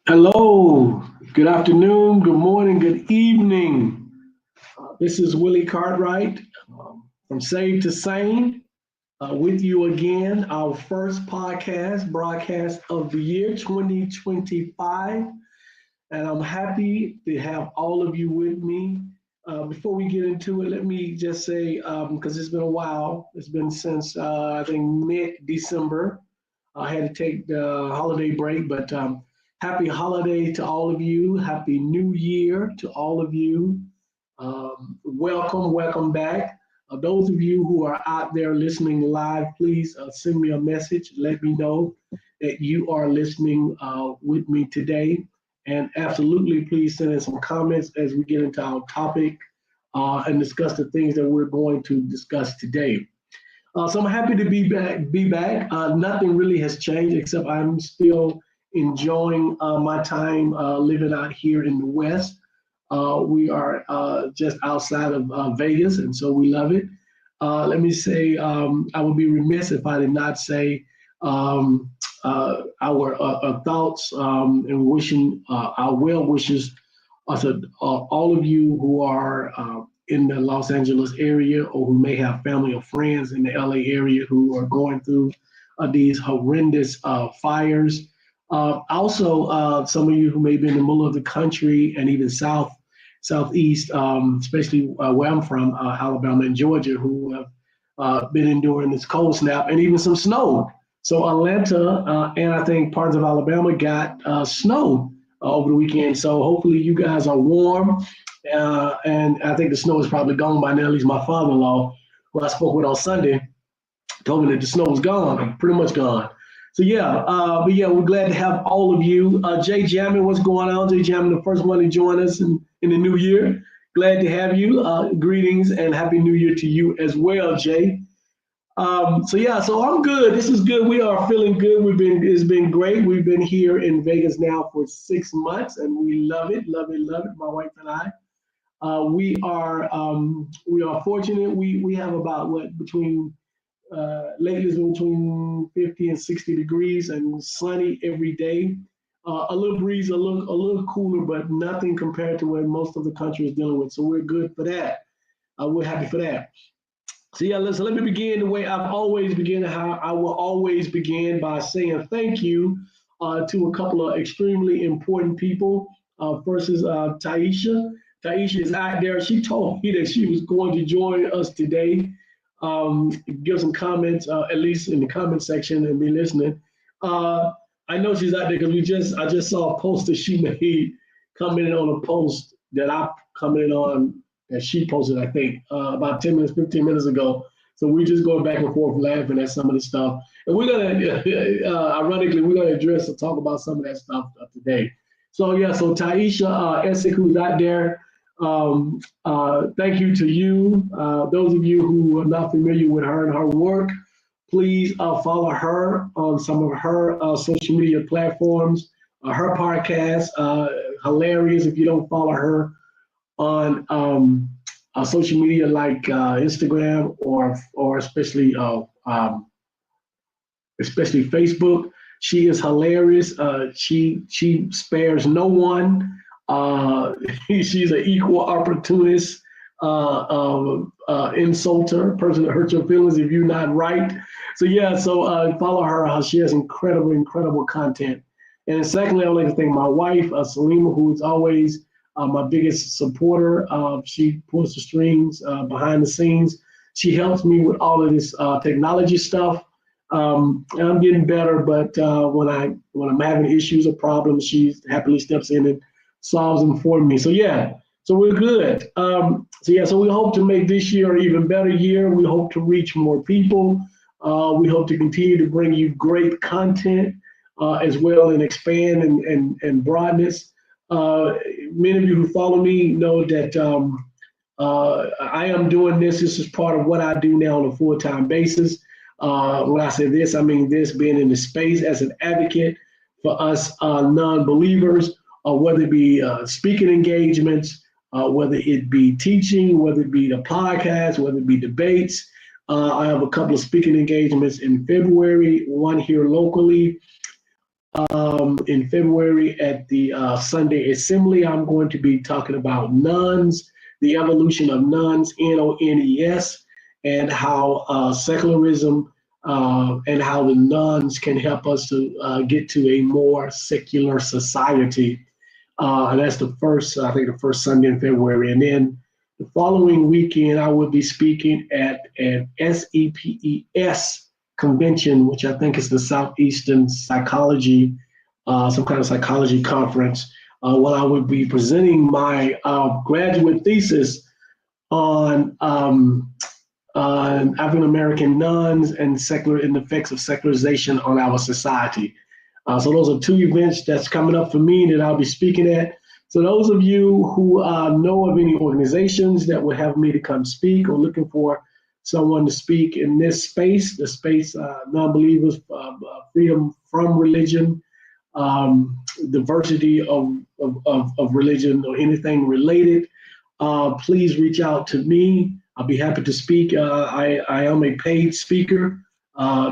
Hello, good afternoon, good morning, good evening. This is Willie Cartwright from Save to Sane with you again, our first broadcast of the year 2025. And I'm happy to have all of you with me. Before we get into it, let me just say, because it's been a while, it's been since I think mid December. I had to take the holiday break, but happy holiday to all of you. Happy New Year to all of you. Welcome back. Those of you who are out there listening live, please send me a message. Let me know that you are listening with me today. And absolutely, please send in some comments as we get into our topic and discuss the things that we're going to discuss today. So I'm happy to be back. Nothing really has changed except I'm still enjoying my time living out here in the West. We are just outside of Vegas, and so we love it. Let me say, I would be remiss if I did not say our thoughts and wishing our well wishes to all of you who are in the Los Angeles area or who may have family or friends in the LA area who are going through these horrendous fires. Also, some of you who may be in the middle of the country and even southeast, especially where I'm from, Alabama and Georgia, who have been enduring this cold snap and even some snow. So Atlanta and I think parts of Alabama got snow over the weekend. So hopefully you guys are warm. And I think the snow is probably gone by now. At least my father-in-law, who I spoke with on Sunday, told me that the snow was gone, pretty much gone. So but yeah, we're glad to have all of you. Jay Jammin, what's going on? Jay Jammin, the first one to join us in the new year. Glad to have you. Greetings and happy new year to you as well, Jay. So I'm good. This is good. We are feeling good. It's been great. We've been here in Vegas now for 6 months, and we love it, love it, love it. My wife and I. We are fortunate. We have about what between lately it's been between 50 and 60 degrees and sunny every day. A little breeze, a little cooler, but nothing compared to what most of the country is dealing with. So we're good for that. We're happy for that. So yeah, listen, let me begin the way I've always begun, how I will always begin by saying thank you to a couple of extremely important people. First is Taisha. Taisha is out there. She told me that she was going to join us today. Give some comments, at least in the comment section, and be listening. Uh, I know she's out there because I just saw a post that she made commenting on a post that I commented on that she posted, I think, about 10 minutes, 15 minutes ago. So we just going back and forth laughing at some of the stuff. And we're going to, ironically, we're going to address and talk about some of that stuff today. So, yeah, so Taisha Essek, who's out there, thank you to you. Those of you who are not familiar with her and her work, please follow her on some of her social media platforms. Her podcast, hilarious. If you don't follow her on social media like Instagram or especially Facebook. She is hilarious. She spares no one. She's an equal opportunist, insulter, person that hurts your feelings if you're not right. So yeah, follow her. She has incredible content. And secondly, I'd like to thank my wife, Salima, who is always my biggest supporter. She pulls the strings behind the scenes. She helps me with all of this technology stuff. And I'm getting better, but when I'm having issues or problems, she happily steps in and solves them for me. So yeah, so we're good. So we hope to make this year an even better year. We hope to reach more people. We hope to continue to bring you great content as well and expand and broadness. Many of you who follow me know that I am doing this. This is part of what I do now on a full-time basis. When I say this, I mean this being in the space as an advocate for us non-believers, whether it be speaking engagements, whether it be teaching, whether it be the podcast, whether it be debates. I have a couple of speaking engagements in February, one here locally in February at the Sunday Assembly. I'm going to be talking about nuns, the evolution of nuns, NONES, and how secularism and how the nuns can help us to get to a more secular society. And that's the first, I think, the first Sunday in February. And then the following weekend, I will be speaking at an SEPES convention, which I think is the Southeastern Psychology, some kind of psychology conference. Where I would be presenting my graduate thesis on African American nuns and the effects of secularization on our society. So those are two events that's coming up for me that I'll be speaking at. So those of you who know of any organizations that would have me to come speak or looking for someone to speak in this space, the space non-believers, freedom from religion, diversity of religion or anything related, please reach out to me. I'll be happy to speak. I am a paid speaker.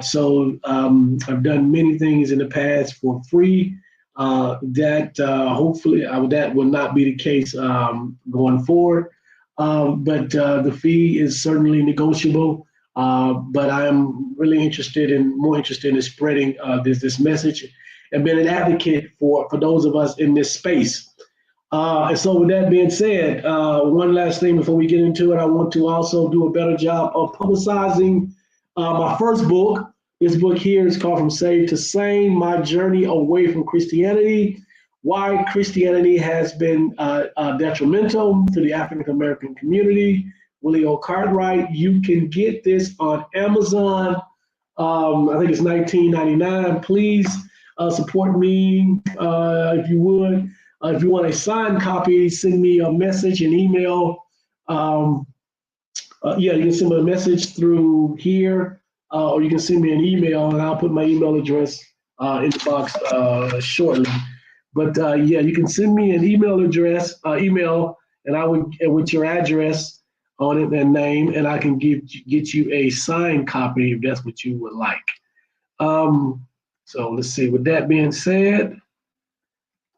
So I've done many things in the past for free. Hopefully that will not be the case going forward. But the fee is certainly negotiable. But I am really more interested in spreading this message and being an advocate for those of us in this space. And so with that being said, one last thing before we get into it, I want to also do a better job of publicizing my first book. This book here is called From Saved to Sane, My Journey Away from Christianity, Why Christianity Has Been Detrimental to the African American Community. Willie O. Cartwright. You can get this on Amazon. I think it's $19.99. Please support me if you would. If you want a signed copy, send me a message, an email. You can send me a message through here, or you can send me an email, and I'll put my email address in the box shortly. But you can send me an email, and I would with your address on it and name, and I can get you a signed copy if that's what you would like. So let's see. With that being said,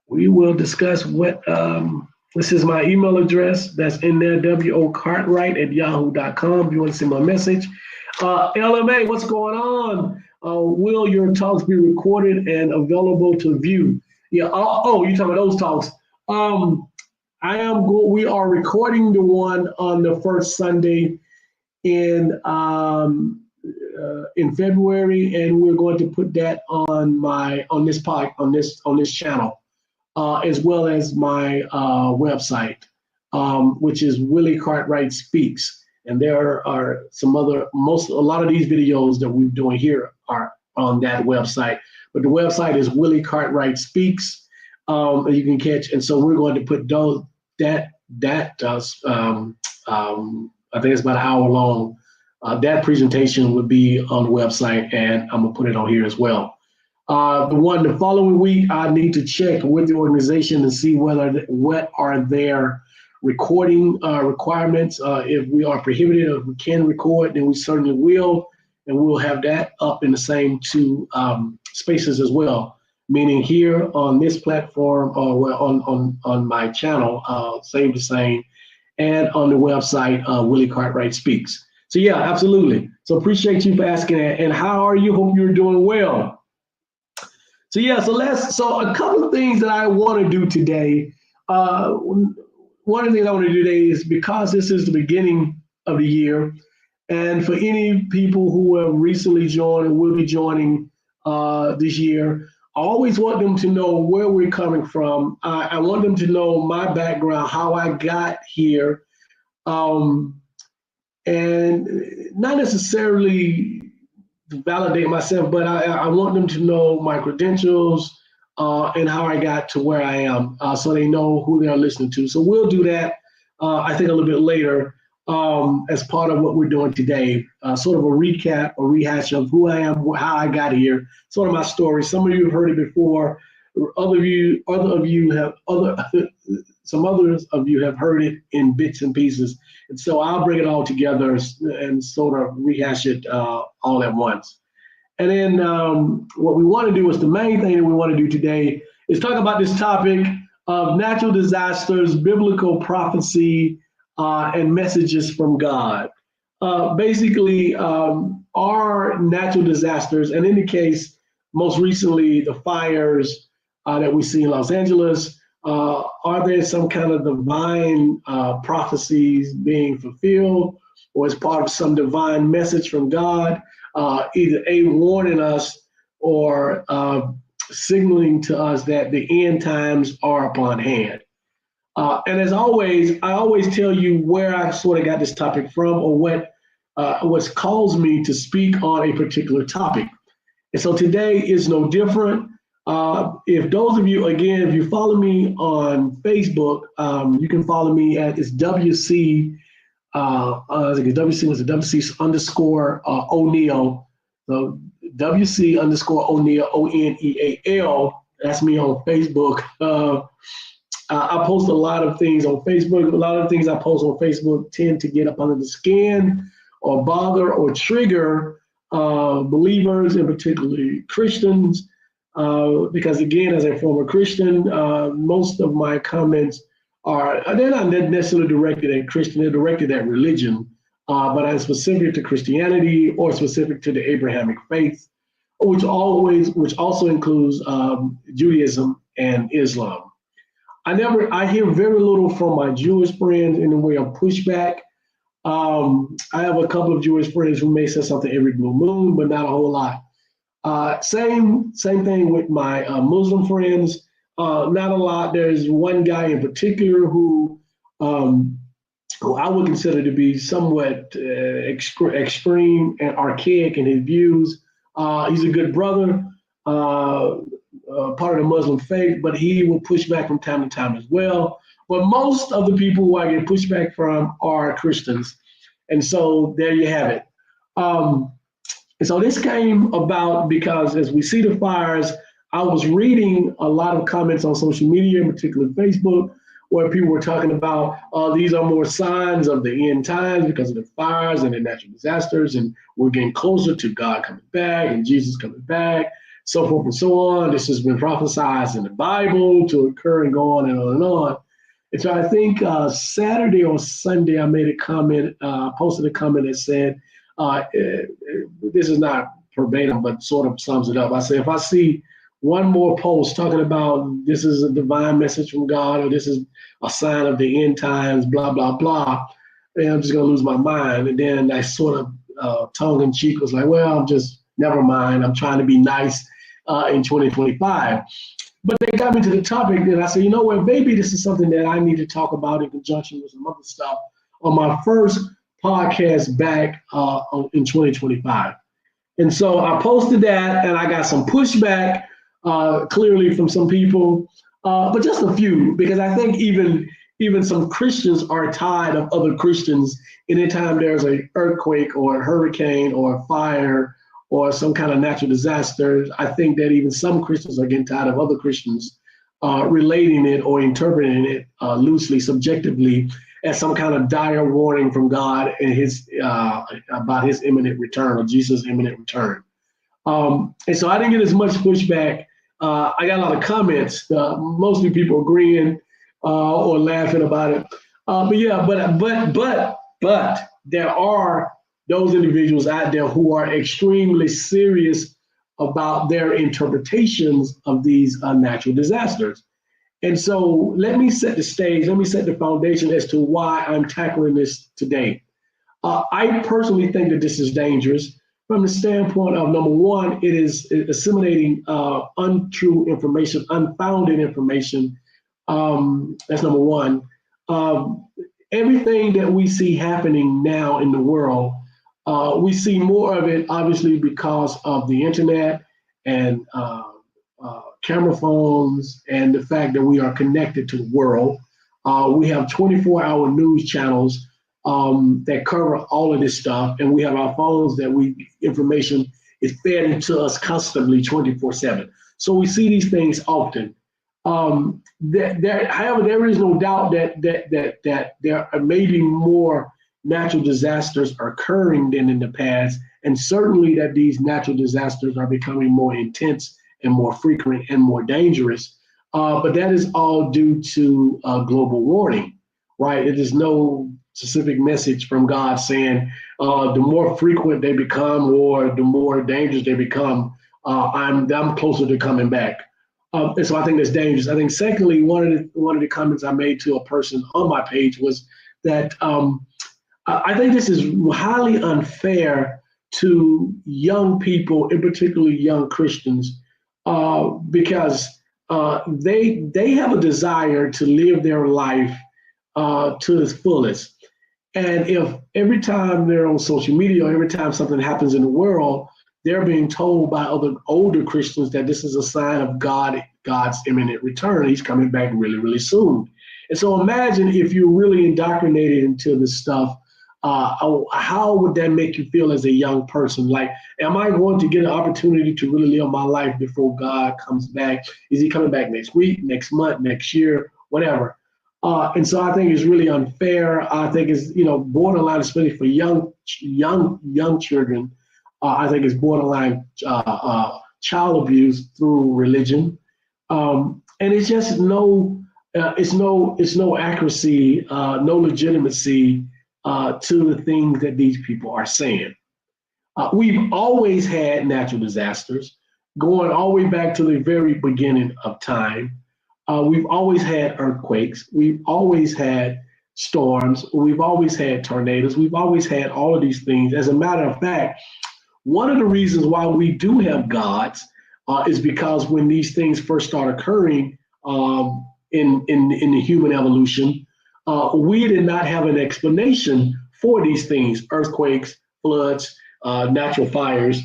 we will discuss what, this is my email address that's in there, wocartwright@yahoo.com if you want to send my message. LMA, what's going on? Will your talks be recorded and available to view? Yeah, you're talking about those talks. We are recording the one on the first Sunday in February, and we're going to put that on this channel. As well as my website, which is Willie Cartwright Speaks. And there are a lot of these videos that we're doing here are on that website. But the website is Willie Cartwright Speaks. You can catch, and so we're going to put I think it's about an hour long. That presentation would be on the website, and I'm gonna put it on here as well. The following week, I need to check with the organization and see what are their recording requirements. If we are prohibited, or if we can record, then we certainly will, and we'll have that up in the same two spaces as well. Meaning here on this platform, or on my channel, Save the Same, and on the website, Willie Cartwright Speaks. So yeah, absolutely. So appreciate you for asking that. And how are you? Hope you're doing well. So yeah, so a couple of things that I want to do today. One of the things I want to do today is, because this is the beginning of the year, and for any people who have recently joined and will be joining this year, I always want them to know where we're coming from. I want them to know my background, how I got here, and not necessarily to validate myself, but I want them to know my credentials and how I got to where I am, so they know who they're listening to. So we'll do that, I think, a little bit later as part of what we're doing today, sort of a recap, a rehash of who I am, how I got here, sort of my story. Some of you have heard it before. Some others of you have heard it in bits and pieces. And so I'll bring it all together and sort of rehash it all at once. And then what we want to do is the main thing that we want to do today is talk about this topic of natural disasters, biblical prophecy, and messages from God. Basically, are natural disasters, and in the case, most recently, the fires that we see in Los Angeles, are there some kind of divine prophecies being fulfilled, or as part of some divine message from God, either A, warning us or signaling to us that the end times are upon hand? And as always, I always tell you where I sort of got this topic from, or what's caused me to speak on a particular topic. And so today is no different. If those of you, again, if you follow me on Facebook, you can follow me at it's WC. I think it's WC was a WC underscore O'Neal. So WC underscore O'Neal, Oneal. That's me on Facebook. I post a lot of things on Facebook. A lot of things I post on Facebook tend to get up under the skin or bother or trigger believers, and particularly Christians, because again, as a former Christian, most of my comments they're not necessarily directed at Christian, they're directed at religion, but I'm specific to Christianity or specific to the Abrahamic faith, which also includes Judaism and Islam. I hear very little from my Jewish friends in the way of pushback. I have a couple of Jewish friends who may say something every blue moon, but not a whole lot. Same thing with my Muslim friends. Not a lot. There's one guy in particular who I would consider to be somewhat extreme and archaic in his views. He's a good brother, part of the Muslim faith, but he will push back from time to time as well. But most of the people who I get pushback from are Christians. And so there you have it. And so this came about because as we see the fires, I was reading a lot of comments on social media, in particular Facebook, where people were talking about these are more signs of the end times because of the fires and the natural disasters, and we're getting closer to God coming back and Jesus coming back, so forth and so on. This has been prophesied in the Bible to occur and go on and on and on. And so I think Saturday or Sunday, I made a comment, posted a comment that said, this is not verbatim, but sort of sums it up. I said, if I see one more post talking about this is a divine message from God, or this is a sign of the end times, blah, blah, blah, then I'm just going to lose my mind. And then I sort of tongue in cheek was like, well, I'm just, never mind. I'm trying to be nice in 2025. But they got me to the topic, and I said, you know what, maybe this is something that I need to talk about in conjunction with some other stuff on my first podcast back in 2025. And so I posted that, and I got some pushback, clearly from some people, but just a few, because I think even some Christians are tired of other Christians anytime there's an earthquake or a hurricane or a fire or some kind of natural disaster. I think that even some Christians are getting tired of other Christians relating it or interpreting it loosely, subjectively, as some kind of dire warning from God and his about his imminent return, or Jesus' imminent return. And so I didn't get as much pushback. I got a lot of comments, mostly people agreeing or laughing about it. But there are those individuals out there who are extremely serious about their interpretations of these natural disasters. And so let me set the stage, let me set the foundation as to why I'm tackling this today. I personally think that this is dangerous from the standpoint of, number one, it is assimilating untrue information, unfounded information. That's number one. Everything that we see happening now in the world, we see more of it, obviously, because of the internet and camera phones and the fact that we are connected to the world. We have 24-hour news channels that cover all of this stuff, and we have our phones that information is fed into us constantly 24/7. So we see these things often. However, there is no doubt that there are maybe more natural disasters occurring than in the past, and certainly that these natural disasters are becoming more intense and more frequent and more dangerous. But that is all due to global warming, right? It is no specific message from God saying the more frequent they become or the more dangerous they become, I'm closer to coming back. And so I think that's dangerous. I think secondly, one of the comments I made to a person on my page was that I think this is highly unfair to young people, in particular young Christians, because they have a desire to live their life to its fullest. And if every time they're on social media or every time something happens in the world, they're being told by other older Christians that this is a sign of God's imminent return. He's coming back really, really soon. And so imagine if you're really indoctrinated into this stuff, how would that make you feel as a young person? Like, am I going to get an opportunity to really live my life before God comes back? Is he coming back next week, next month, next year, whatever? And so I think it's really unfair. I think it's, borderline, especially for young children. I think it's borderline child abuse through religion, and it's just it's no accuracy, no legitimacy to the things that these people are saying. We've always had natural disasters, going all the way back to the very beginning of time. We've always had earthquakes. We've always had storms. We've always had tornadoes. We've always had all of these things. As a matter of fact, one of the reasons why we do have gods is because when these things first start occurring in the human evolution, we did not have an explanation for these things: earthquakes, floods, natural fires.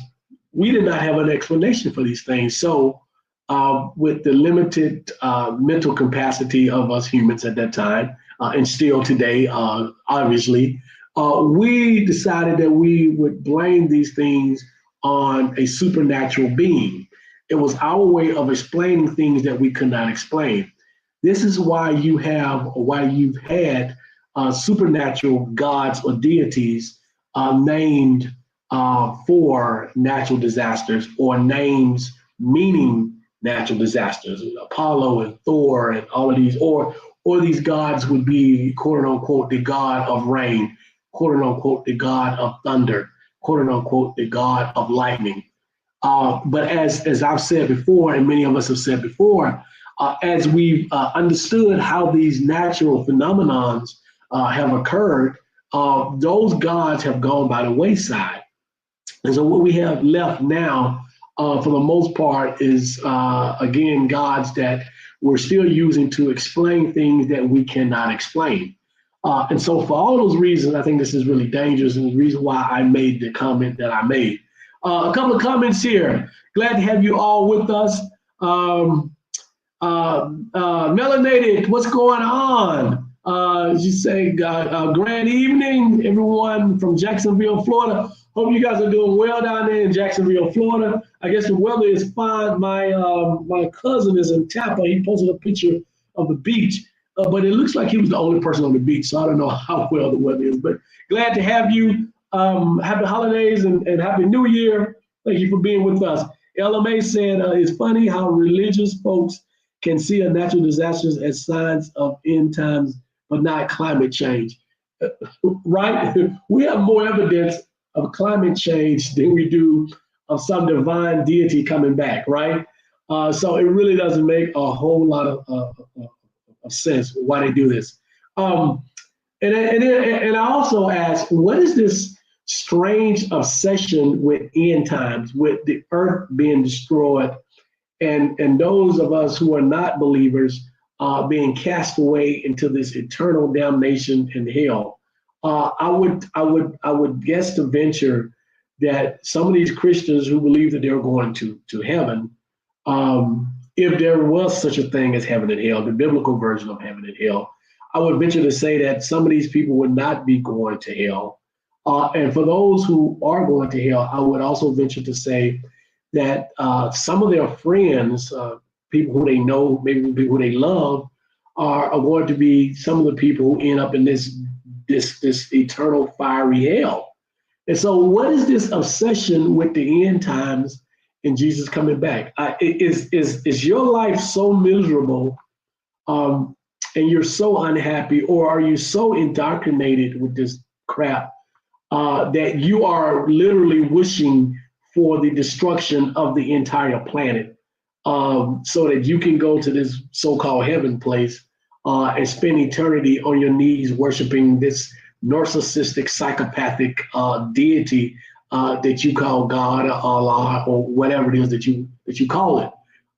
We did not have an explanation for these things. So with the limited mental capacity of us humans at that time, and still today, obviously, we decided that we would blame these things on a supernatural being. It was our way of explaining things that we could not explain. This is why you've had supernatural gods or deities named for natural disasters, or names meaning natural disasters. Apollo and Thor and all of these, or these gods would be, quote unquote, the god of rain, quote unquote, the god of thunder, quote unquote, the god of lightning. But as I've said before, and many of us have said before, as we've understood how these natural phenomenons have occurred, those gods have gone by the wayside. And so what we have left now, for the most part, is, again, gods that we're still using to explain things that we cannot explain. And so for all those reasons, I think this is really dangerous, and the reason why I made the comment that I made. A couple of comments here. Glad to have you all with us. Melanated, what's going on? You say, grand evening, everyone from Jacksonville, Florida. Hope you guys are doing well down there in Jacksonville, Florida. I guess the weather is fine. My cousin is in Tampa. He posted a picture of the beach, but it looks like he was the only person on the beach, so I don't know how well the weather is. But glad to have you. Happy holidays and Happy New Year. Thank you for being with us. LMA said, it's funny how religious folks can see a natural disasters as signs of end times, but not climate change. Right? We have more evidence of climate change than we do of some divine deity coming back, right? So it really doesn't make a whole lot of sense why they do this. And I also ask, what is this strange obsession with end times, with the earth being destroyed, and those of us who are not believers being cast away into this eternal damnation and hell? I would guess to venture that some of these Christians who believe that they're going to heaven, if there was such a thing as heaven and hell, the biblical version of heaven and hell, I would venture to say that some of these people would not be going to hell. And for those who are going to hell, I would also venture to say that some of their friends, people who they know, maybe people who they love, are going to be some of the people who end up in this eternal fiery hell. And so, what is this obsession with the end times and Jesus coming back? Is your life so miserable, um, and you're so unhappy, or are you so indoctrinated with this crap that you are literally wishing for the destruction of the entire planet, so that you can go to this so-called heaven place and spend eternity on your knees worshiping this narcissistic, psychopathic deity that you call God or Allah or whatever it is that you call it.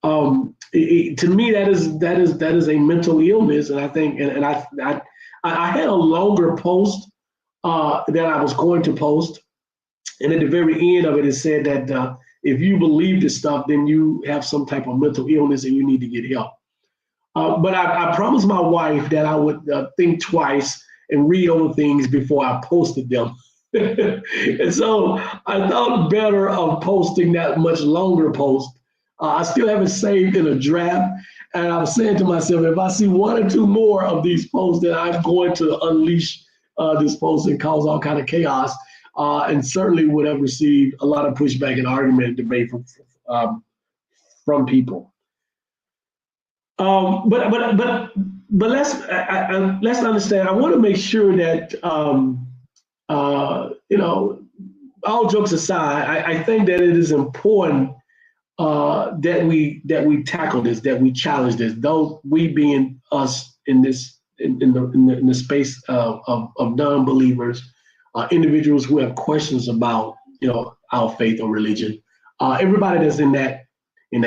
To me, that is a mental illness, and I think, and I had a longer post that I was going to post, and at the very end of it, it said that if you believe this stuff, then you have some type of mental illness and you need to get help. But I promised my wife that I would think twice and read over things before I posted them. And so I thought better of posting that much longer post. I still have it saved in a draft. And I was saying to myself, if I see one or two more of these posts, then I'm going to unleash this post and cause all kind of chaos. And certainly would have received a lot of pushback and argument and debate from people. But let's understand. I want to make sure that all jokes aside, I think that it is important that we tackle this, that we challenge this. Though we being us in this in the space of non-believers, individuals who have questions about our faith or religion. Everybody that's in that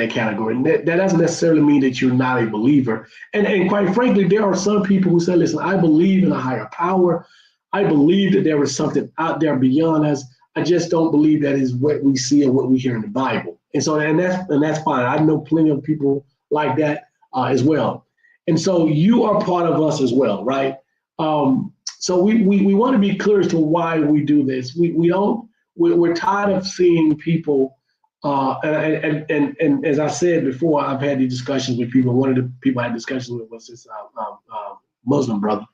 category. And that doesn't necessarily mean that you're not a believer. And quite frankly, there are some people who say, listen, I believe in a higher power. I believe that there is something out there beyond us. I just don't believe that is what we see and what we hear in the Bible. And so, and that's fine. I know plenty of people like that as well. And so you are part of us as well, right? So we want to be clear as to why we do this. We're tired of seeing people. And as I said before, I've had these discussions with people. One of the people I had discussions with was this Muslim brother.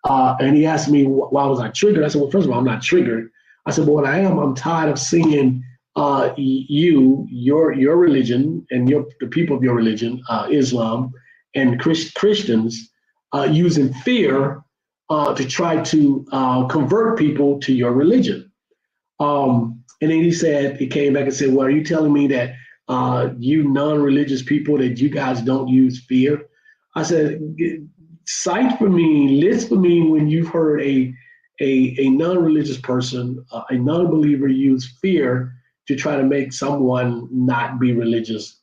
And he asked me, why was I triggered? I said, well, first of all, I'm not triggered. I said, but what I am, I'm tired of seeing your religion and the people of your religion, Islam and Christians, using fear to try to convert people to your religion. And then he came back and said, well, are you telling me that you non-religious people, that you guys don't use fear? I said, list for me when you've heard a non-religious person, a non-believer use fear to try to make someone not be religious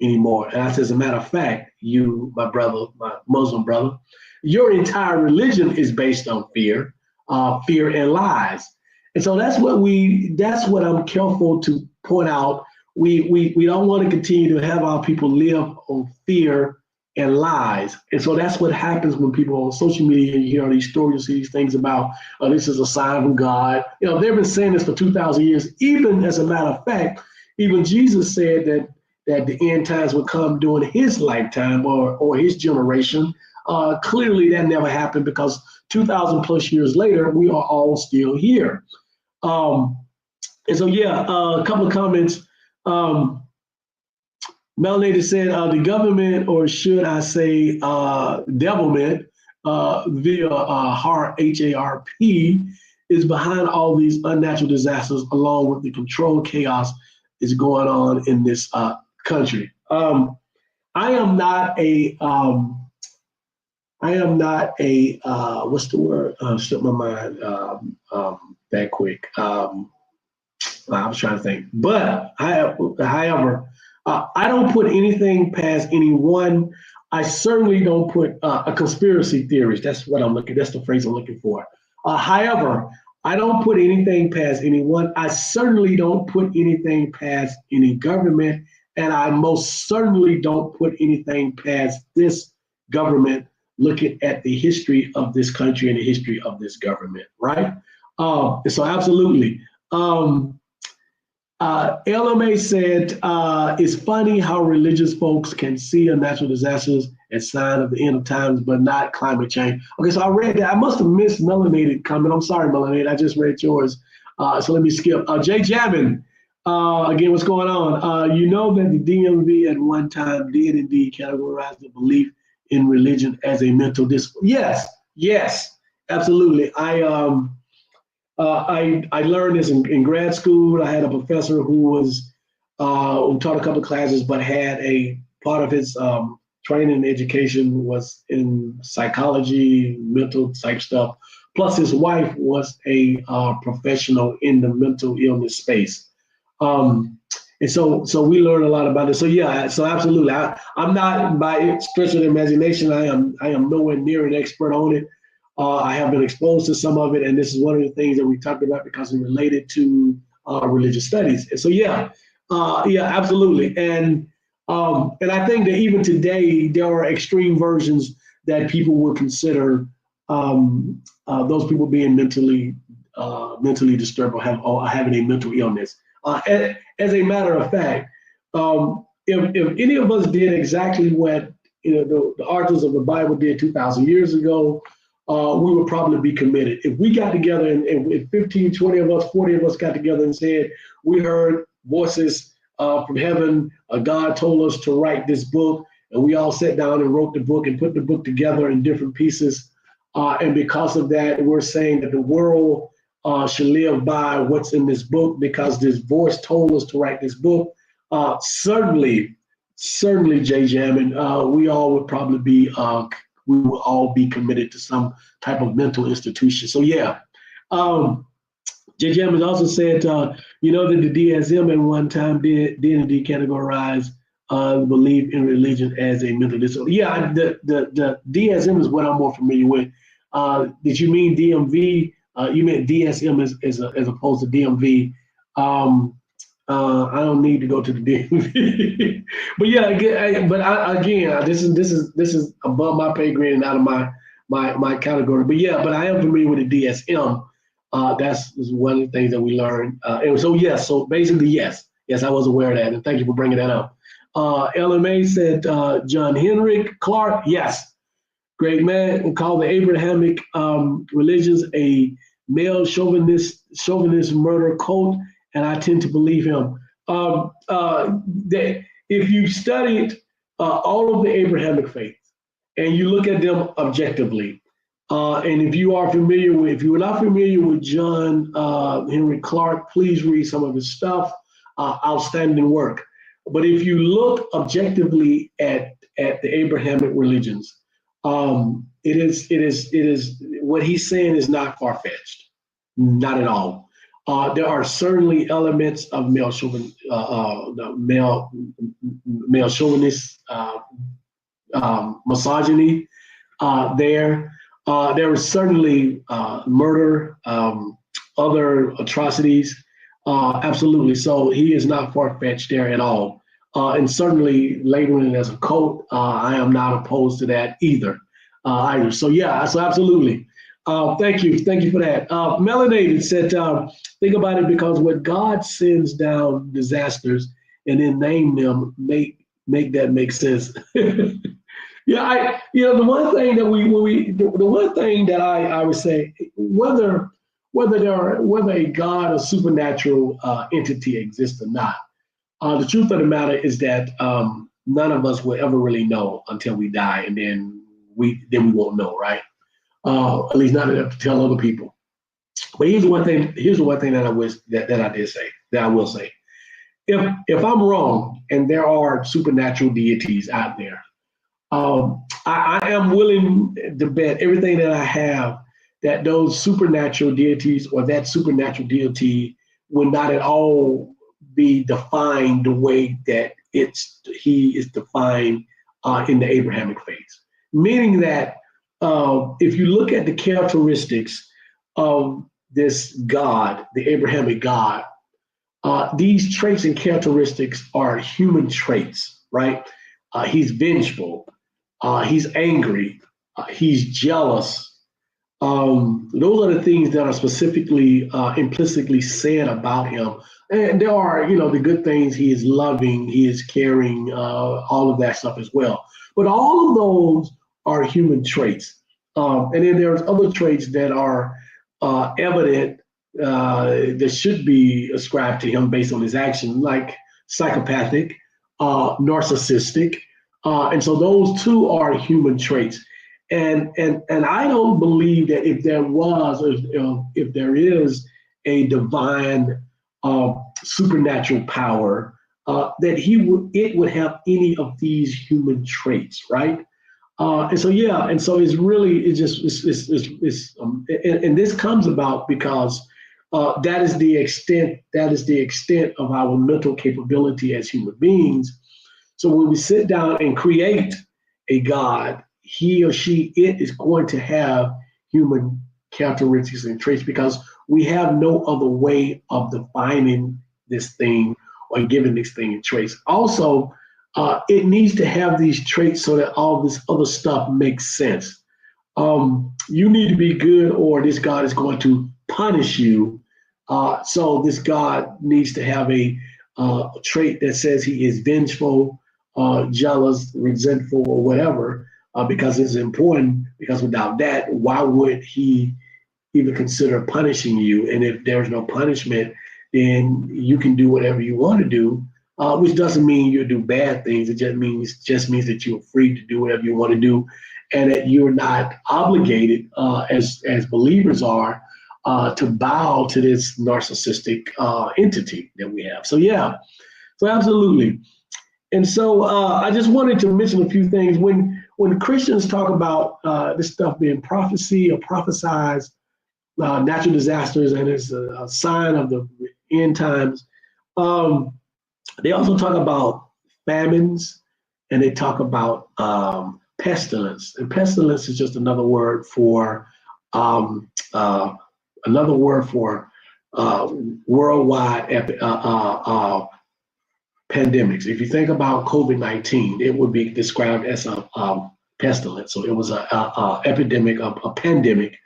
anymore. And I said, as a matter of fact, you, my brother, my Muslim brother, your entire religion is based on fear and lies. And so that's what I'm careful to point out. We don't want to continue to have our people live on fear and lies. And so that's what happens when people on social media, you hear all these stories, see these things about, this is a sign from God. They've been saying this for 2,000 years. Even as a matter of fact, even Jesus said that the end times would come during his lifetime or his generation. Clearly that never happened, because 2,000 plus years later, we are all still here. And so, a couple of comments. Melanie said, the government, or should I say devilment, via HARP, H-A-R-P, is behind all these unnatural disasters, along with the controlled chaos is going on in this country. I am not a what's the word? Slipped my mind that quick. I was trying to think. But however, I don't put anything past anyone. I certainly don't put a conspiracy theories. That's the phrase I'm looking for. However, I don't put anything past anyone. I certainly don't put anything past any government. And I most certainly don't put anything past this government, looking at the history of this country and the history of this government, right? So absolutely. LMA said, it's funny how religious folks can see a natural disasters as sign of the end of times, but not climate change. Okay, so I read that. I must have missed Melanated comment. I'm sorry, Melanated. I just read yours. So let me skip. Jay Jamin, again, what's going on? You know that the DMV at one time did indeed categorize the belief in religion as a mental discipline. Yes, yes, absolutely. I learned this in grad school. I had a professor who taught a couple of classes, but had a part of his training and education was in psychology, mental type stuff. Plus, his wife was a professional in the mental illness space. Um, and so we learned a lot about it. So yeah, so absolutely, I'm not by stretch of the imagination. I am nowhere near an expert on it. I have been exposed to some of it, and this is one of the things that we talked about because it related to religious studies. And so yeah, absolutely. And I think that even today there are extreme versions that people would consider those people being mentally disturbed or having a mental illness. As a matter of fact, if any of us did exactly what the authors of the Bible did 2,000 years ago, we would probably be committed. If we got together and if 15, 20 of us, 40 of us got together and said, we heard voices from heaven, God told us to write this book, and we all sat down and wrote the book and put the book together in different pieces. And because of that, we're saying that the world should live by what's in this book because this voice told us to write this book. Certainly, Jay Jamin, we all would probably be we will all be committed to some type of mental institution. So yeah, Jay Jam has also said, you know that the DSM at one time did indeed categorize belief in religion as a mental disorder. Yeah, the DSM is what I'm more familiar with. Did you mean DMV? You meant DSM as opposed to DMV. I don't need to go to the DMV, but yeah, again, this is above my pay grade and out of my category. But yeah, but I am familiar with the DSM. That's one of the things that we learned. And so yes, so basically yes, I was aware of that, and thank you for bringing that up. LMA said John Henrik Clark. Yes, great man. Called the Abrahamic religions a male chauvinist murder cult, and I tend to believe him. That if you studied all of the Abrahamic faiths and you look at them objectively, and if you are not familiar with John Henry Clark, please read some of his stuff. Outstanding work. But if you look objectively at the Abrahamic religions, it is what he's saying is not far-fetched, not at all. There are certainly elements of male chauvinist misogyny there. There was certainly murder, other atrocities, absolutely. So he is not far-fetched there at all. And certainly labeling it as a cult, I am not opposed to that either. So yeah, so absolutely. Thank you for that. Melanated said, think about it, because when God sends down disasters and then name them, make that make sense. Yeah, the one thing that I would say, whether a God or supernatural entity exists or not, the truth of the matter is that none of us will ever really know until we die, and then we won't know, right? At least not enough to tell other people. But here's the one thing that I wish that I did say, that I will say. If I'm wrong and there are supernatural deities out there, I am willing to bet everything that I have that those supernatural deities or that supernatural deity will not at all be defined the way that he is defined in the Abrahamic faith. Meaning that if you look at the characteristics of this God, the Abrahamic God, these traits and characteristics are human traits, right? He's vengeful. He's angry. He's jealous. Those are the things that are specifically, implicitly said about him. And there are, the good things. He is loving. He is caring. All of that stuff as well. But all of those are human traits. And then there's other traits that are evident that should be ascribed to him based on his action, like psychopathic, narcissistic, and so those two are human traits. And I don't believe that if there was, if there is a divine supernatural power, that it would have any of these human traits, right? And so yeah, and so and this comes about because that is the extent of our mental capability as human beings. So when we sit down and create a God, he or she, it is going to have human characteristics and traits because we have no other way of defining this thing or giving this thing in traits. Also, it needs to have these traits so that all this other stuff makes sense. You need to be good, or this God is going to punish you. So this God needs to have a trait that says he is vengeful, jealous, resentful, or whatever, because it's important. Because without that, why would he even consider punishing you? And if there's no punishment, then you can do whatever you want to do, which doesn't mean you do bad things. It just means that you're free to do whatever you want to do, and that you're not obligated, as believers are, to bow to this narcissistic entity that we have. So yeah, so absolutely. And so I just wanted to mention a few things. When Christians talk about this stuff being prophecy or prophesies, natural disasters, and it's a sign of the end times, they also talk about famines, and they talk about pestilence. And pestilence is just another word for worldwide pandemics. If you think about COVID-19, it would be described as a pestilence. So it was a epidemic, a pandemic.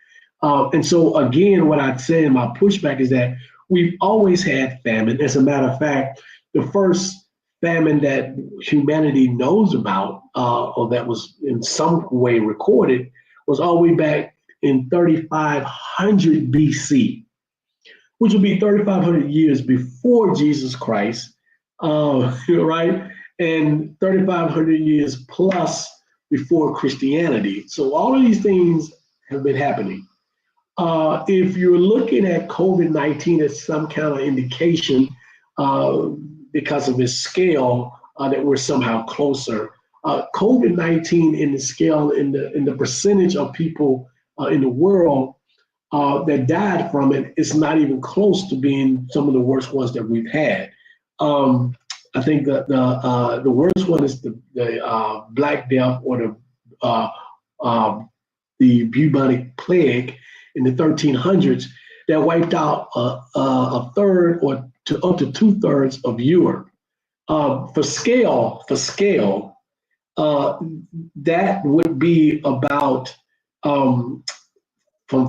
And so again, what I'd say in my pushback is that we've always had famine. As a matter of fact, the first famine that humanity knows about, or that was in some way recorded, was all the way back in 3500 BC, which would be 3,500 years before Jesus Christ, right? And 3,500 years plus before Christianity. So all of these things have been happening. If you're looking at COVID-19 as some kind of indication, because of its scale, that we're somehow closer, COVID-19 in the scale, in the percentage of people in the world that died from it, is not even close to being some of the worst ones that we've had. I think that the worst one is the Black Death, or the bubonic plague in the 1300s, that wiped out a third or up to 2/3 of Europe. For scale, that would be about from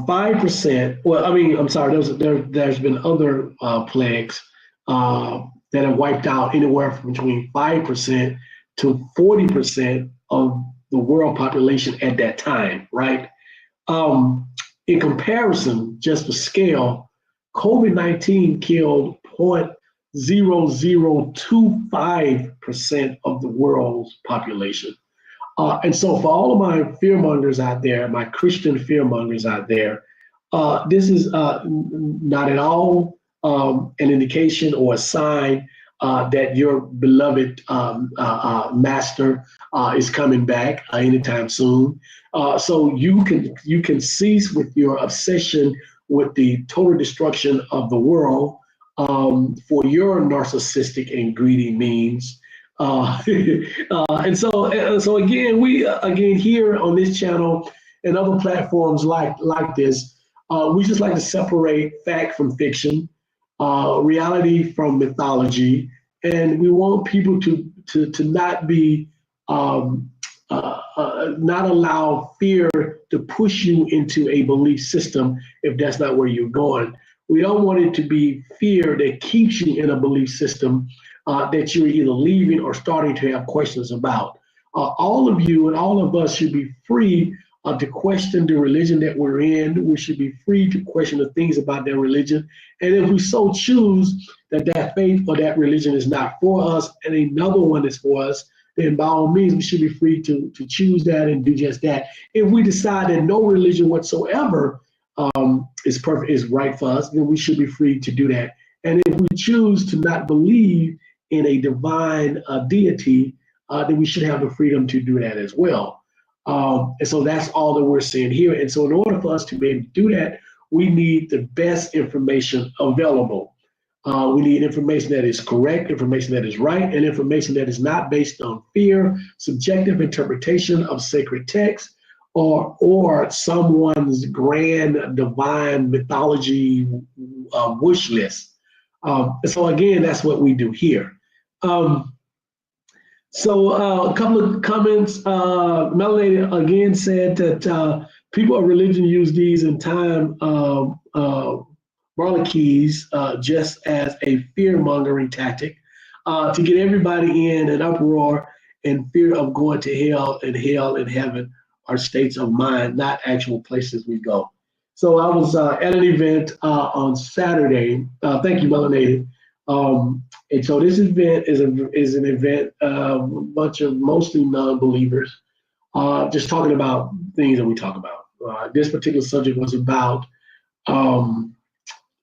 5%. Well, I mean, I'm sorry. There's been other plagues that have wiped out anywhere from between 5% to 40% of the world population at that time, right? In comparison, just for scale, COVID-19 killed 0.0025% of the world's population. And so for all of my fearmongers out there, my Christian fearmongers out there, this is not at all an indication or a sign that your beloved master is coming back anytime soon. So you can cease with your obsession with the total destruction of the world for your narcissistic and greedy means. And so again, we here on this channel and other platforms like this, we just like to separate fact from fiction, reality from mythology, and we want people to not be not allow fear to push you into a belief system if that's not where you're going. We don't want it to be fear that keeps you in a belief system that you're either leaving or starting to have questions about. All of you and all of us should be free to question the religion that we're in. We should be free to question the things about their religion. And if we so choose that that faith or that religion is not for us and another one is for us, then by all means, we should be free to choose that and do just that. If we decide that no religion whatsoever is perfect, is right for us, then we should be free to do that. And if we choose to not believe in a divine deity, then we should have the freedom to do that as well. And so that's all that we're saying here. And so in order for us to be able to do that, we need the best information available. We need information that is correct, information that is right, and information that is not based on fear, subjective interpretation of sacred text, or someone's grand divine mythology wish list. So again, that's what we do here. So a couple of comments. Melanie again said that people of religion use these in time keys just as a fear-mongering tactic to get everybody in an uproar and fear of going to hell and heaven are states of mind, not actual places we go. So I was at an event on Saturday. Thank you, Melanie. And so this event is an event a bunch of mostly non-believers just talking about things that we talk about. This particular subject was about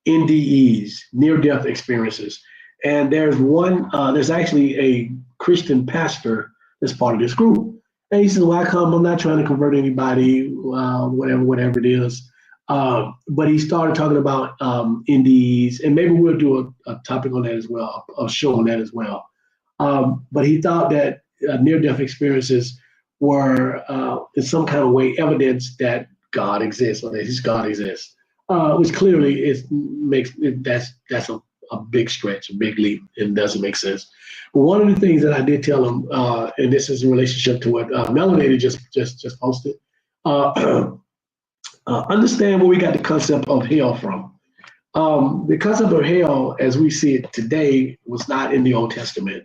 NDEs, near-death experiences. And there's actually a Christian pastor that's part of this group. And he says, well, I'm not trying to convert anybody, whatever it is. But he started talking about NDEs, and maybe we'll do a topic on that as well, a show on that as well. But he thought that near-death experiences were in some kind of way evidence that God exists, or that His God exists, which clearly that's a big stretch, a big leap, and doesn't make sense. But one of the things that I did tell him, and this is in relationship to what Melanie just posted. Understand where we got the concept of hell from. The concept of hell, as we see it today, was not in the Old Testament.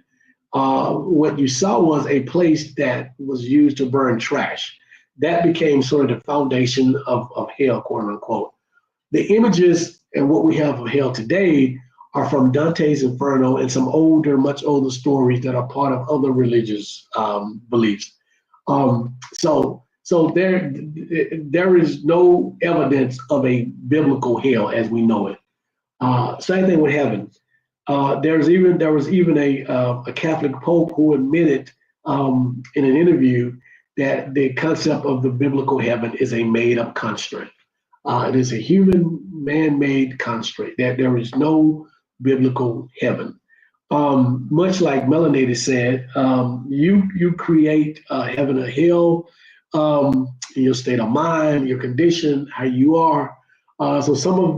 What you saw was a place that was used to burn trash. That became sort of the foundation of hell, quote unquote. The images and what we have of hell today are from Dante's Inferno and some much older stories that are part of other religious beliefs. So there is no evidence of a biblical hell as we know it. Same thing with heaven. There was even a Catholic Pope who admitted in an interview that the concept of the biblical heaven is a made-up construct. It is a human, man-made construct. That there is no biblical heaven. Much like Melanie said, you create heaven or hell. Your state of mind, your condition, how you are. So some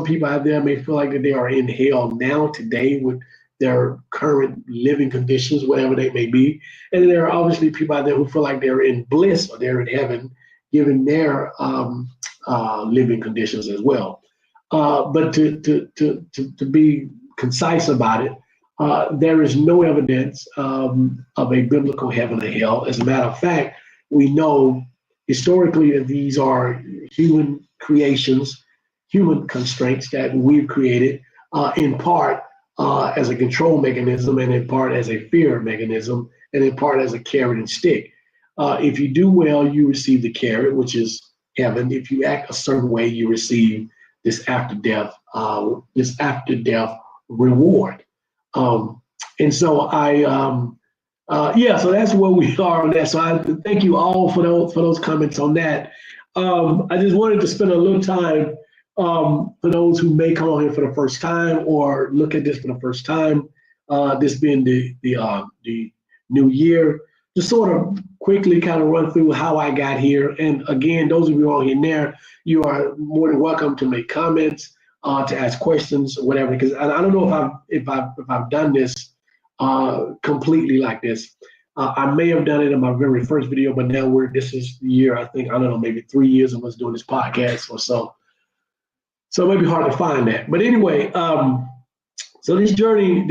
people out there may feel like that they are in hell now today with their current living conditions, whatever they may be. And there are obviously people out there who feel like they're in bliss or they're in heaven, given their living conditions as well. But to be concise about it, there is no evidence of a biblical heaven or hell. As a matter of fact, we know historically that these are human creations, human constraints that we've created in part as a control mechanism, and in part as a fear mechanism, and in part as a carrot and stick. If you do well, you receive the carrot, which is heaven. If you act a certain way, you receive this after death reward. And so so that's where we are on that. So I thank you all for those comments on that. I just wanted to spend a little time for those who may come on here for the first time or look at this for the first time. This being the new year, just sort of quickly kind of run through how I got here. And again, those of you all in there, you are more than welcome to make comments, to ask questions, or whatever. Because I don't know if I've done this completely like this. I may have done it in my very first video, but now this is the year, I think, I don't know, maybe 3 years of us doing this podcast or so. So it may be hard to find that. But anyway, so this journey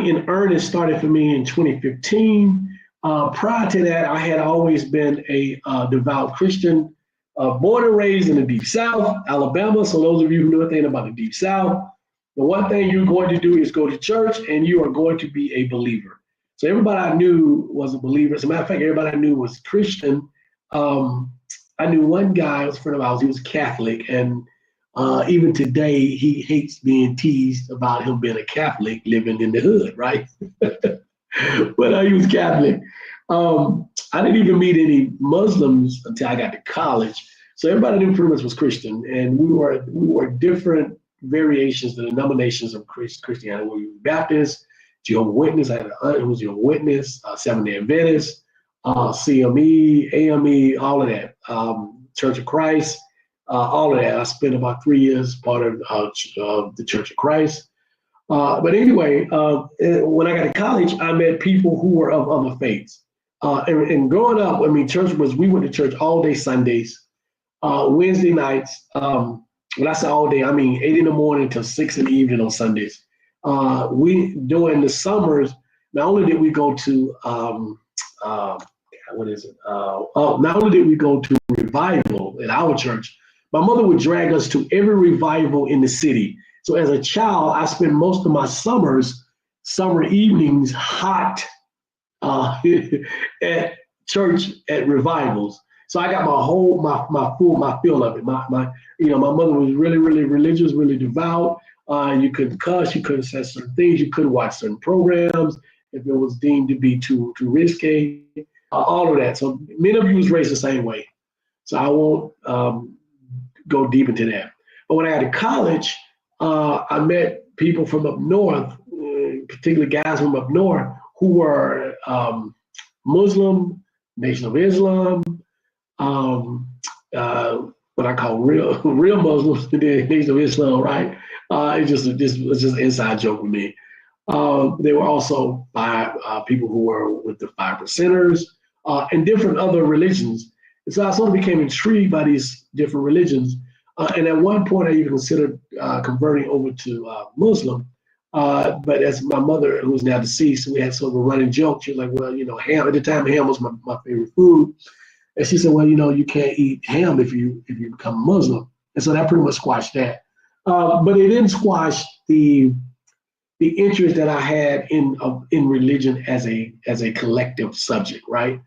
in earnest started for me in 2015. Prior to that, I had always been a devout Christian, born and raised in the Deep South, Alabama. So those of you who know anything about the Deep South, the one thing you're going to do is go to church and you are going to be a believer. So everybody I knew was a believer. As a matter of fact, everybody I knew was Christian. I knew one guy, was a friend of ours, he was Catholic. And even today, he hates being teased about him being a Catholic living in the hood, right? But he was Catholic. I didn't even meet any Muslims until I got to college. So everybody I knew pretty much was Christian. And we were different variations, the denominations of Christianity. We were Baptist, Jehovah's Witness. I had an aunt who was Jehovah's Witness, Seventh-day Adventist, CME, AME, all of that. Church of Christ, all of that. I spent about 3 years part of the Church of Christ. But anyway, when I got to college, I met people who were of other faiths. And growing up, I mean, we went to church all day Sundays, Wednesday nights. When I say all day, I mean 8 in the morning till 6 in the evening on Sundays. During the summers, not only did we go to not only did we go to revival at our church, my mother would drag us to every revival in the city. So as a child, I spent most of my summer evenings hot at church at revivals. So I got my feel of it. My mother was really, really religious, really devout. You couldn't cuss, you couldn't say certain things, you couldn't watch certain programs if it was deemed to be too risky. All of that. So many of you was raised the same way. So I won't go deep into that. But when I got to college, I met people from up north, particularly guys from up north who were Muslim, Nation of Islam, what I call real Muslims, the Nation of Islam, right? It's just an inside joke with me. There were also people who were with the 5%ers and different other religions. And so I sort of became intrigued by these different religions. And at one point, I even considered converting over to Muslim. But as my mother, who's now deceased, we had sort of a running joke. She was like, well, ham, at the time, ham was my favorite food. And she said, well, you can't eat ham if you become Muslim. And so that pretty much squashed that. But it didn't squash the interest that I had in religion as a collective subject, right?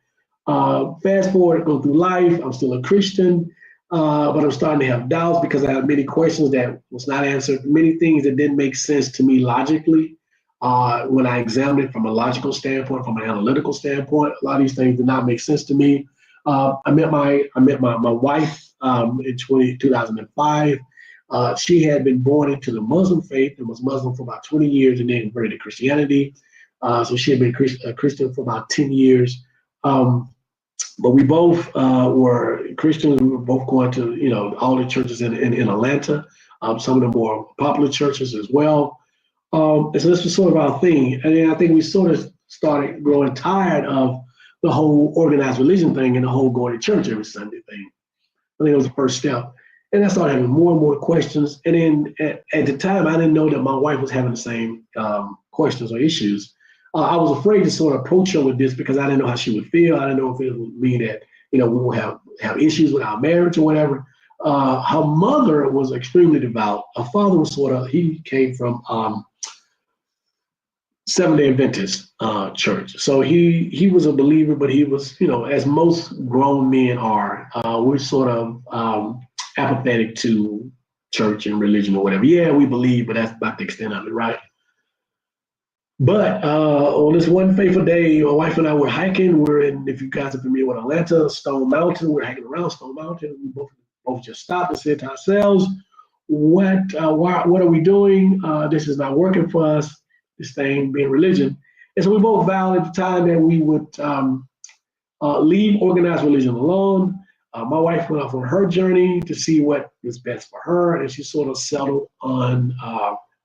Fast forward, go through life. I'm still a Christian, but I'm starting to have doubts because I have many questions that was not answered, many things that didn't make sense to me logically. When I examined it from a logical standpoint, from an analytical standpoint, a lot of these things did not make sense to me. I met my wife in 2005. She had been born into the Muslim faith and was Muslim for about 20 years and then converted to Christianity. So she had been a Christian for about 10 years. But we both were Christians. We were both going to, all the churches in Atlanta, some of the more popular churches as well. And so this was sort of our thing. And then I think we sort of started growing tired of the whole organized religion thing and the whole going to church every Sunday thing. I think it was the first step. And I started having more and more questions. And then at the time, I didn't know that my wife was having the same questions or issues. I was afraid to sort of approach her with this because I didn't know how she would feel. I didn't know if it would mean that, we would have issues with our marriage or whatever. Her mother was extremely devout. Her father was he came from Seventh-day Adventist church. So he was a believer, but he was, as most grown men are, we're sort of apathetic to church and religion or whatever. Yeah, we believe, but that's about the extent of it, right? But on this one fateful day, my wife and I were hiking. If you guys are familiar with Atlanta, Stone Mountain, we're hiking around Stone Mountain. We both just stopped and said to ourselves, what are we doing? This is not working for us, this thing being religion. And so we both vowed at the time that we would leave organized religion alone. My wife went off on her journey to see what was best for her, and she sort of settled on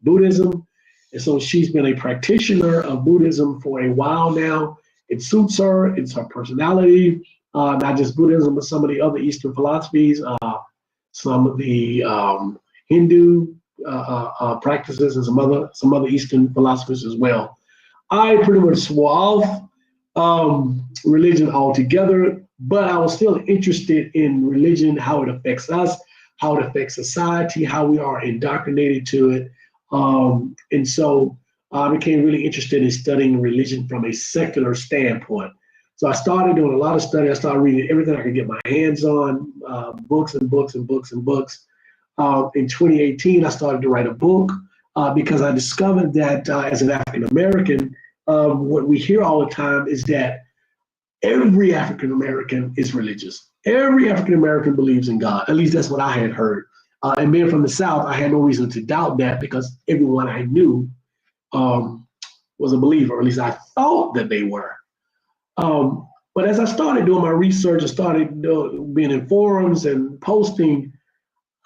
Buddhism. And so she's been a practitioner of Buddhism for a while now. It suits her, it's her personality, not just Buddhism, but some of the other Eastern philosophies, some of the Hindu practices, and some other Eastern philosophies as well. I pretty much swore off. religion altogether, but I was still interested in religion, how it affects us, how it affects society, how we are indoctrinated to it. And so I became really interested in studying religion from a secular standpoint. So I started doing a lot of study. I started reading everything I could get my hands on, books and books and books and books. In 2018, I started to write a book because I discovered that as an African American, what we hear all the time is that every African American is religious. Every African American believes in God. At least that's what I had heard. And being from the South, I had no reason to doubt that because everyone I knew was a believer, or at least I thought that they were. But as I started doing my research and started being in forums and posting,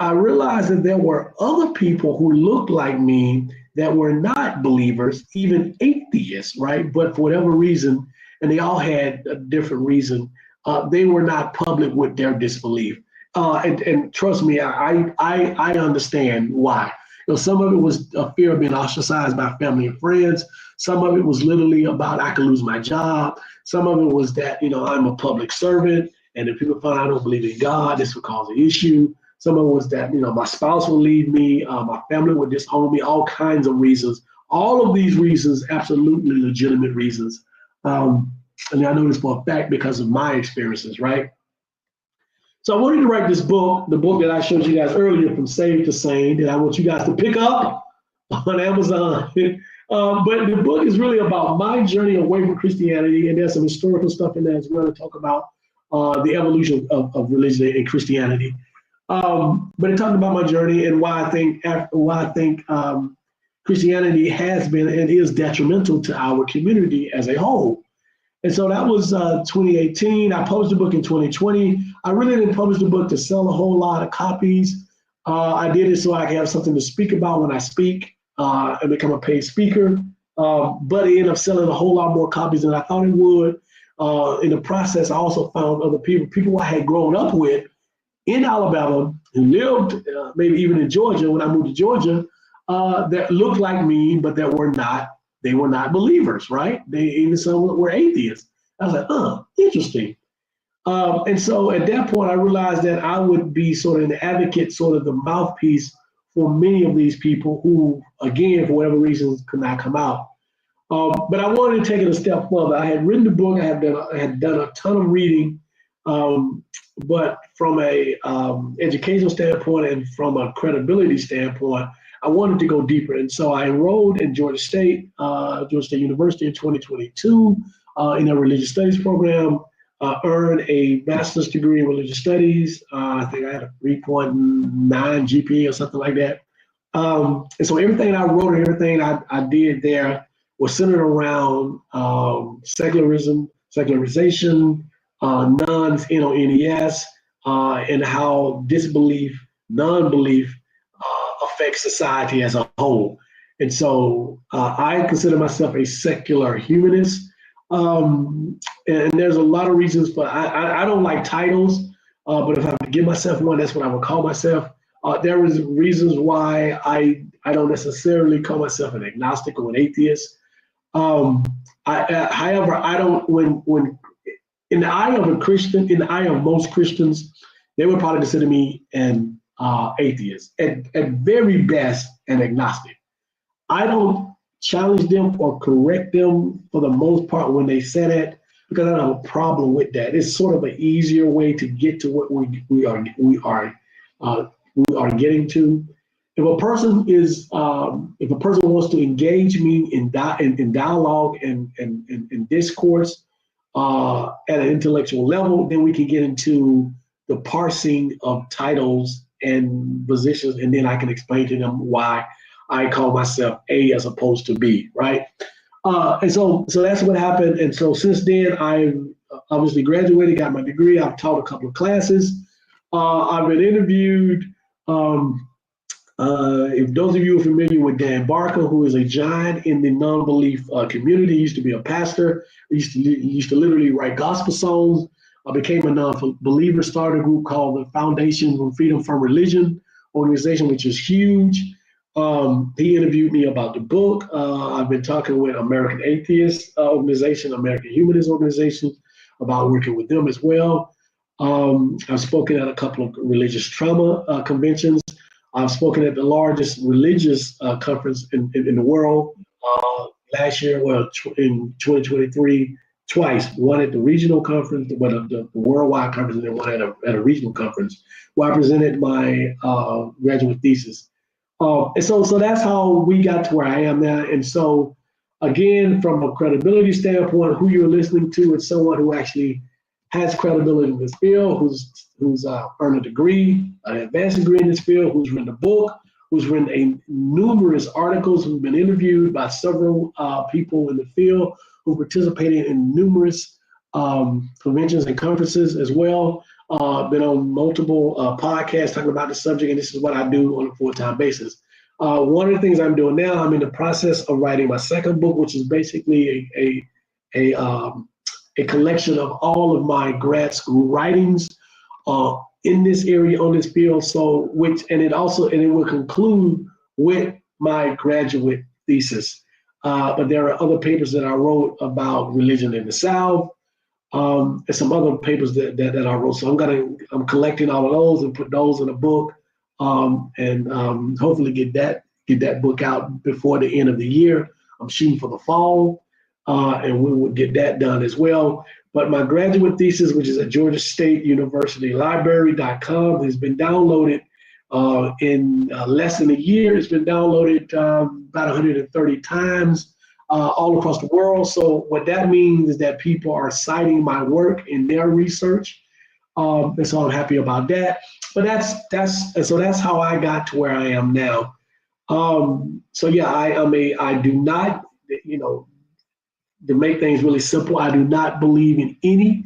I realized that there were other people who looked like me that were not believers, even atheists, right? But for whatever reason, and they all had a different reason, they were not public with their disbelief. And trust me, I understand why. Some of it was a fear of being ostracized by family and friends. Some of it was literally about I could lose my job. Some of it was that, I'm a public servant, and if people find I don't believe in God, this would cause an issue. Some of it was that, my spouse will leave me, my family would disown me, all kinds of reasons. All of these reasons, absolutely legitimate reasons. And I know this for a fact because of my experiences, right? So I wanted to write this book, the book that I showed you guys earlier, From Saved to Sane, that I want you guys to pick up on Amazon. But the book is really about my journey away from Christianity, and there's some historical stuff in there as well to talk about the evolution of religion and Christianity. But it talked about my journey and why I think Christianity has been and is detrimental to our community as a whole. And so that was 2018. I published the book in 2020. I really didn't publish the book to sell a whole lot of copies. I did it so I could have something to speak about when I speak and become a paid speaker. But it ended up selling a whole lot more copies than I thought it would. In the process, I also found other people I had grown up with in Alabama who lived maybe even in Georgia when I moved to Georgia that looked like me, but that were not. They were not believers, right? Even some were atheists. I was like, interesting. And so at that point, I realized that I would be sort of an advocate, sort of the mouthpiece for many of these people who, again, for whatever reasons, could not come out. But I wanted to take it a step further. I had written the book. I had done a ton of reading, but from a educational standpoint and from a credibility standpoint, I wanted to go deeper. And so I enrolled in Georgia State University in 2022 in a religious studies program, earned a master's degree in religious studies. I think I had a 3.9 GPA or something like that. And so everything I wrote and everything I did there was centered around secularism, secularization, NES, and how disbelief, non-belief affects society as a whole. And so I consider myself a secular humanist. And there's a lot of reasons, but I don't like titles, but if I have to give myself one, that's what I would call myself. There is reasons why I don't necessarily call myself an agnostic or an atheist. However, I don't, when in the eye of a Christian, in the eye of most Christians, they would probably consider me an atheist, at very best, an agnostic. I don't challenge them or correct them for the most part when they say that, because I don't have a problem with that. It's sort of an easier way to get to what we are getting to. If a person wants to engage me in dialogue and discourse at an intellectual level, then we can get into the parsing of titles and positions, and then I can explain to them why I call myself A as opposed to B, right? And so that's what happened. And so since then, I've obviously graduated, got my degree. I've taught a couple of classes. I've been interviewed. If those of you are familiar with Dan Barker, who is a giant in the non-belief community, he used to be a pastor. He used to literally write gospel songs. I became a non-believer, started a group called the Foundation for Freedom from Religion organization, which is huge. He interviewed me about the book. I've been talking with American Atheist Organization, American Humanist Organization, about working with them as well. I've spoken at a couple of religious trauma conventions. I've spoken at the largest religious conference in the world last year, well, in 2023, twice. One at the regional conference, the worldwide conference, and then one at a regional conference, where I presented my graduate thesis. And so that's how we got to where I am now. And so, again, from a credibility standpoint, who you're listening to is someone who actually has credibility in this field, who's earned a degree, an advanced degree in this field, who's written a book, who's written numerous articles, who've been interviewed by several people in the field, who participated in numerous conventions and conferences as well. Been on multiple podcasts talking about the subject, and this is what I do on a full-time basis. One of the things I'm doing now, I'm in the process of writing my second book, which is basically a collection of all of my grad school writings in this area, on this field. So, it will conclude with my graduate thesis. But there are other papers that I wrote about religion in the South, and some other papers that I wrote. So I'm collecting all of those and put those in a book, and hopefully get that book out before the end of the year. I'm shooting for the fall, and we will get that done as well. But my graduate thesis, which is at Georgia State University Library.com, has been downloaded in less than a year. It's been downloaded about 130 times all across the world. So what that means is that people are citing my work in their research. And so I'm happy about that. But that's how I got to where I am now. So yeah, I do not, to make things really simple, I do not believe in any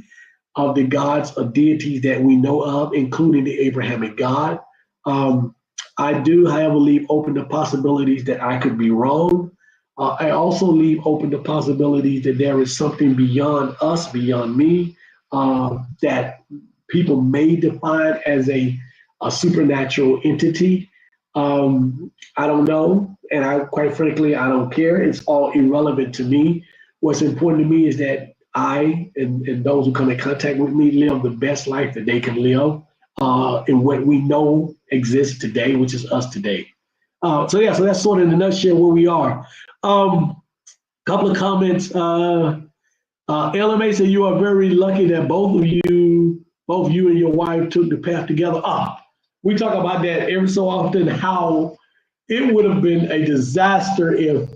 of the gods or deities that we know of, including the Abrahamic God. I do, however, leave open the possibilities that I could be wrong. I also leave open the possibilities that there is something beyond us, beyond me, that people may define as a supernatural entity. I don't know, and quite frankly, I don't care. It's all irrelevant to me. What's important to me is that I and those who come in contact with me live the best life that they can live in what we know exists today, which is us today. So that's sort of in a nutshell where we are. Couple of comments. LMA said you are very lucky that both you and your wife took the path together. We talk about that every so often, how it would have been a disaster if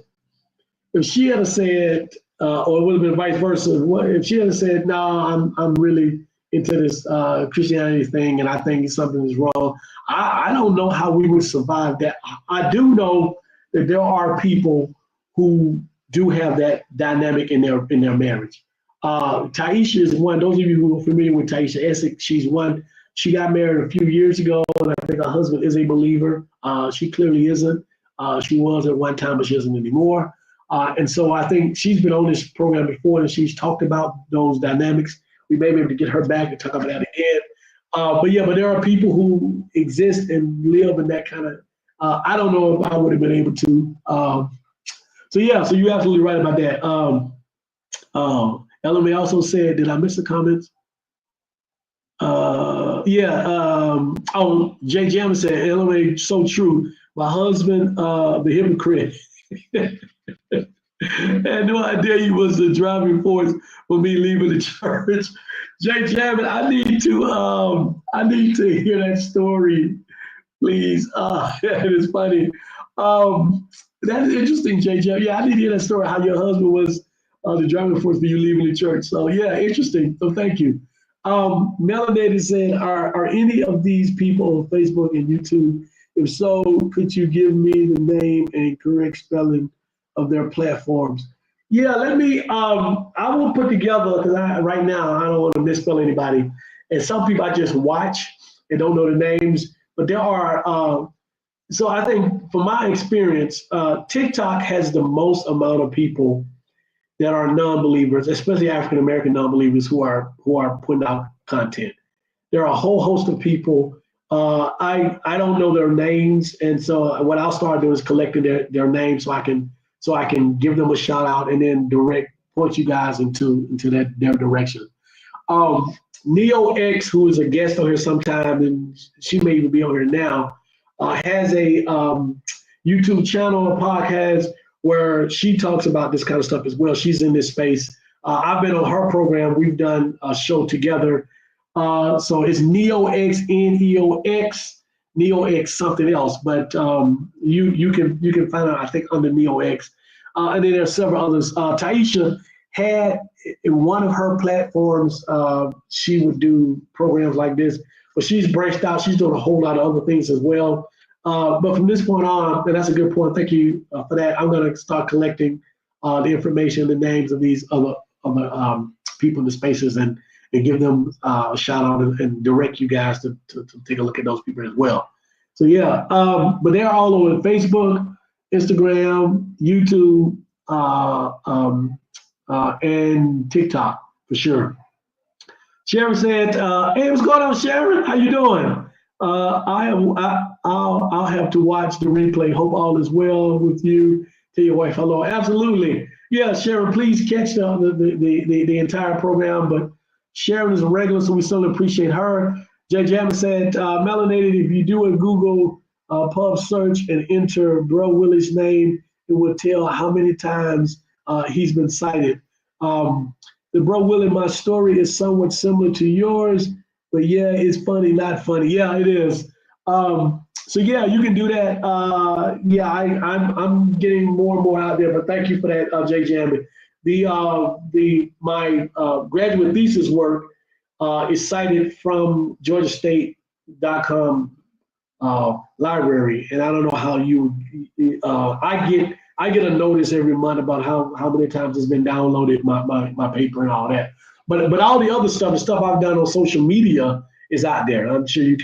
she had said, or it would have been vice versa. If she had said, "No, I'm really into this Christianity thing, and I think something is wrong." I don't know how we would survive that. I do know that there are people who do have that dynamic in their marriage. Taisha is one. Those of you who are familiar with Taisha Essex, she's one. She got married a few years ago, and I think her husband is a believer. She clearly isn't. She was at one time, but she isn't anymore. And so I think she's been on this program before, and she's talked about those dynamics. We may be able to get her back and talk about that again. But there are people who exist and live in that kind of. I don't know if I would have been able to. So you're absolutely right about that. LMA also said, did I miss the comments? Jay Jam said, LMA, so true. My husband, the hypocrite. I had no idea he was the driving force for me leaving the church. Jay Jam, I need to hear that story, please. It is funny. That's interesting, Jay Jam. Yeah, I need to hear that story, how your husband was the driving force for you leaving the church. So yeah, interesting. So thank you. Melody said, are any of these people on Facebook and YouTube? If so, could you give me the name and correct spelling of their platforms? Yeah, let me, I will put together, because right now I don't want to misspell anybody. And some people I just watch and don't know the names, but there are, so I think from my experience, TikTok has the most amount of people that are non-believers, especially African-American non-believers who are putting out content. There are a whole host of people I don't know their names, and so what I'll start doing is collecting their names so I can give them a shout out and then direct point you guys into their direction. Um, Neo X, who is a guest on here sometime, and she may even be on here now, has a YouTube channel, a podcast where she talks about this kind of stuff as well. She's in this space. I've been on her program. We've done a show together. So it's Neo X, Neox, Neo X something else, but you can find out I think under Neo X, and then there's several others. Taisha had in one of her platforms, she would do programs like this, but she's branched out. She's doing a whole lot of other things as well. But from this point on, and that's a good point. Thank you for that. I'm going to start collecting the information, the names of these other people in the spaces, and give them a shout out and direct you guys to take a look at those people as well. So yeah, but they're all over Facebook, Instagram, YouTube, and TikTok for sure. Sharon said, "Hey, what's going on, Sharon? How you doing? I'll have to watch the replay. Hope all is well with you. Tell your wife hello. Absolutely. Yeah, Sharon, please catch the entire program. But Sharon is a regular, so we still appreciate her. Jay Jammer said, Melanated, if you do a Google pub search and enter Bro Willie's name, it will tell how many times he's been cited. The Bro Willie, my story is somewhat similar to yours, but yeah, it's funny, not funny. Yeah, it is. So yeah, you can do that. Yeah, I'm getting more and more out there, but thank you for that, Jay Jammy. My graduate thesis work is cited from GeorgiaState.com library, and I don't know how you. I get a notice every month about how many times it's been downloaded, my paper and all that. But all the other stuff, the stuff I've done on social media is out there. I'm sure you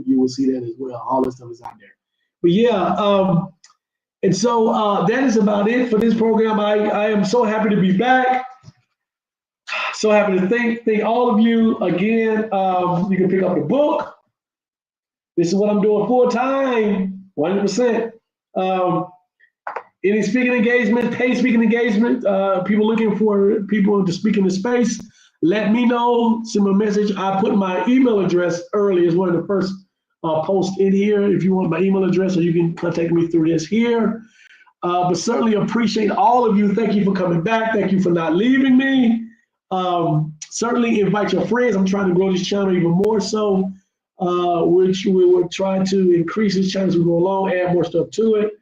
will see that as well. All this stuff is out there. But yeah, and so that is about it for this program. I am so happy to be back. So happy to thank all of you again. You can pick up the book. This is what I'm doing full time, 100%. Any speaking engagement, paid speaking engagement, people looking for people to speak in the space, let me know, send me a message. I put my email address early as one of the first posts in here. If you want my email address, or you can contact me through this here. But certainly appreciate all of you. Thank you for coming back. Thank you for not leaving me. Certainly invite your friends. I'm trying to grow this channel even more so, which we will try to increase this channel as we go along, add more stuff to it.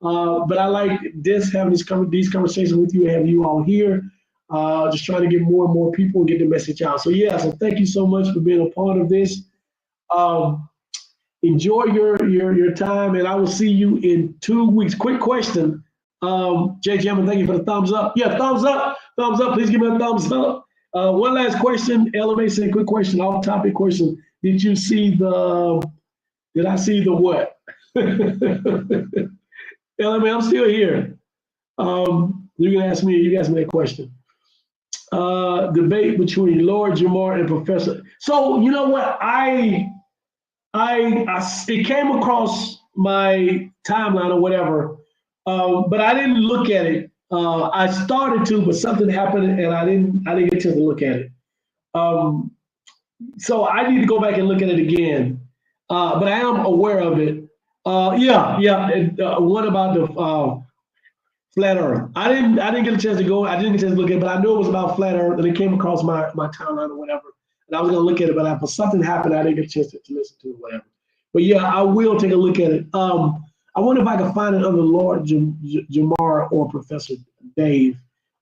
But I like this, having these conversations with you, have you all here, just trying to get more and more people and get the message out. So yeah, so thank you so much for being a part of this. Enjoy your time, and I will see you in 2 weeks. Quick question, Jay Jammer, thank you for the thumbs up. Yeah, thumbs up. Please give me a thumbs up. One last question, LMA said, quick question, off-topic question. Did I see the what? LMA, I'm still here. You can ask me that question. Debate between Lord Jamar and Professor. So you know what? It came across my timeline or whatever, but I didn't look at it. I started to, but something happened and I didn't get a chance to look at it. So I need to go back and look at it again. But I am aware of it. One about the flat Earth. I didn't get a chance to go. I didn't get a chance to look at it, but I knew it was about flat Earth, and it came across my timeline or whatever. And I was going to look at it, but something happened. I didn't get a chance to listen to it, whatever. But yeah, I will take a look at it. I wonder if I can find it under Lord Jamar or Professor Dave,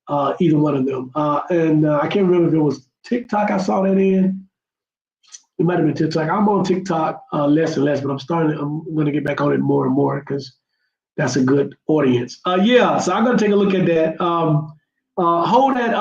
either one of them. And I can't remember if it was TikTok I saw that in. It might have been TikTok. I'm on TikTok less and less, but I'm going to get back on it more and more because that's a good audience. So I'm going to take a look at that. Hold that,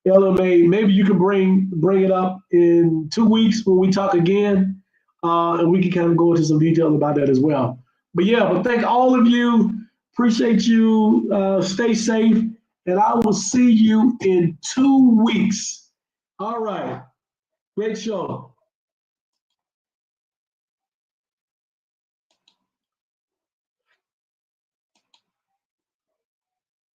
LMA. Maybe you can bring it up in 2 weeks when we talk again, and we can kind of go into some details about that as well. But thank all of you. Appreciate you. Stay safe, and I will see you in 2 weeks. All right. Great show.